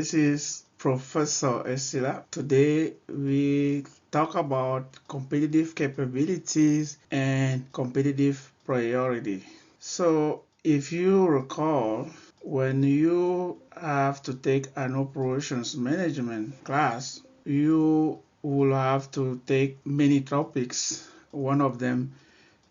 This is Professor Essila. Today we talk about competitive capabilities and competitive priority. So if you recall, when you have to take an operations management class, you will have to take many topics. One of them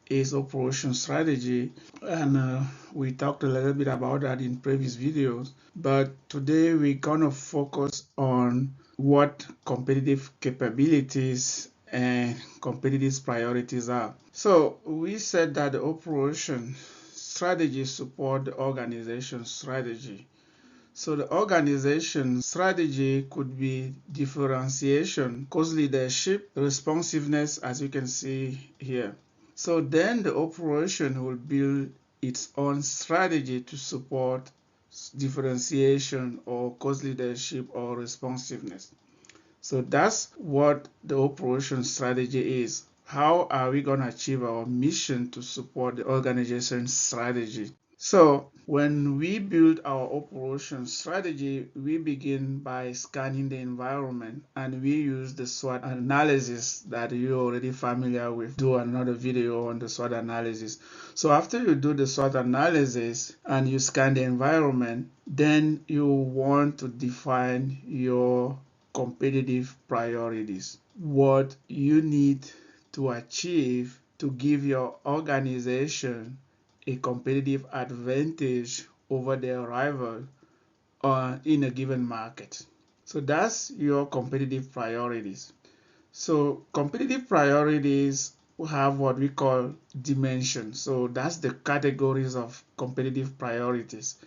is operation strategy, and we talked a little bit about that in previous videos, but today we're gonna focus on what competitive capabilities and competitive priorities are. So we said that the operation strategy support the organization strategy. So the organization strategy could be differentiation, cost leadership, responsiveness, as you can see here. So then the operation will build its own strategy to support differentiation or cost leadership or responsiveness. So that's what the operation strategy is. How are we going to achieve our mission to support the organization strategy? So when we build our operation strategy, we begin by scanning the environment, and we use the SWOT analysis that you're already familiar with. Do another video on the SWOT analysis. So after you do the SWOT analysis and you scan the environment, then you want to define your competitive priorities. What you need to achieve to give your organization a competitive advantage over their rival in a given market. So that's your competitive priorities. So competitive priorities have what we call dimensions. So that's the categories of competitive priorities.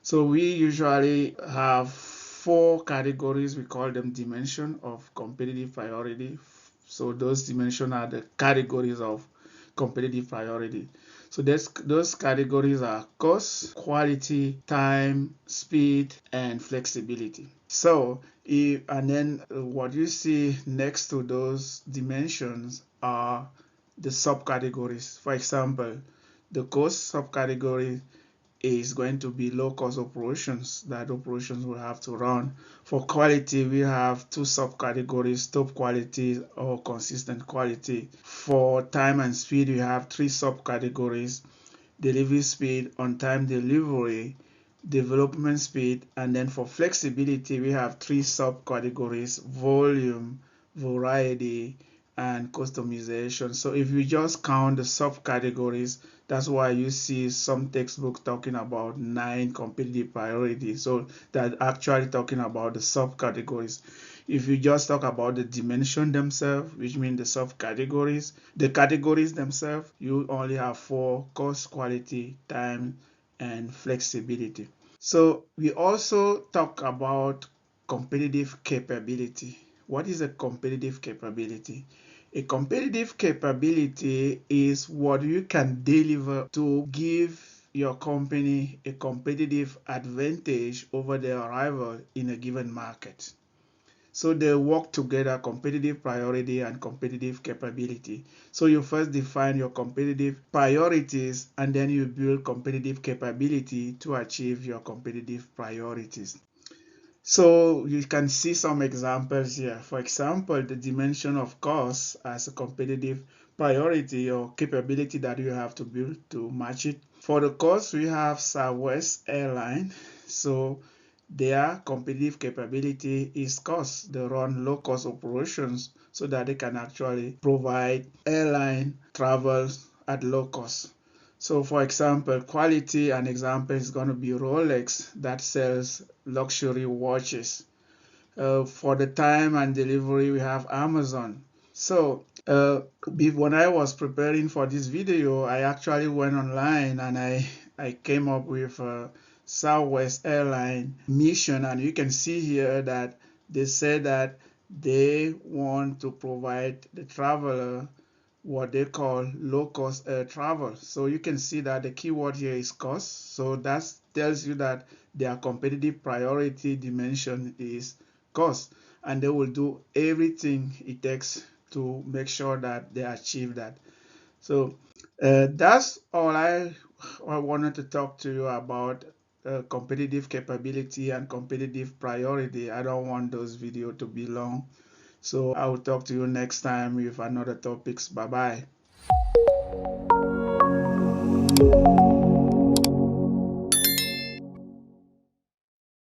So we usually have 4 categories. We call them dimension of competitive priority. So those dimensions are the categories of competitive priority. So those categories are cost, quality, time, speed, and flexibility. So and then what you see next to those dimensions are the subcategories. For example, the cost subcategory is going to be low cost operations that operations will have to run. For quality, we have 2 subcategories: top quality or consistent quality. For time and speed, we have 3 subcategories: delivery speed, on-time delivery, development speed. And then for flexibility, we have 3 subcategories: volume, variety, and customization. So if you just count the subcategories, that's why you see some textbooks talking about 9 competitive priorities. So that actually talking about the subcategories. If you just talk about the dimension themselves, which means the subcategories, the categories themselves, you only have 4: cost, quality, time, and flexibility. So we also talk about competitive capability. What is a competitive capability? A competitive capability is what you can deliver to give your company a competitive advantage over their rival in a given market. So they work together: competitive priority and competitive capability. So you first define your competitive priorities, and then you build competitive capability to achieve your competitive priorities. So you can see some examples here. For example, the dimension of cost as a competitive priority or capability that you have to build to match it. For the cost, we have Southwest Airline. So their competitive capability is cost. They run low-cost operations so that they can actually provide airline travels at low cost. So for example, quality, an example is going to be Rolex that sells luxury watches. For the time and delivery, we have Amazon. So when I was preparing for this video, I actually went online and I came up with Southwest Airline mission, and you can see here that they say that they want to provide the traveler what they call low-cost air travel. So you can see that the keyword here is cost. So that tells you that their competitive priority dimension is cost, and they will do everything it takes to make sure that they achieve that. So that's all I wanted to talk to you about competitive capability and competitive priority. I don't want those videos to be long. So I will talk to you next time with another topics. Bye bye.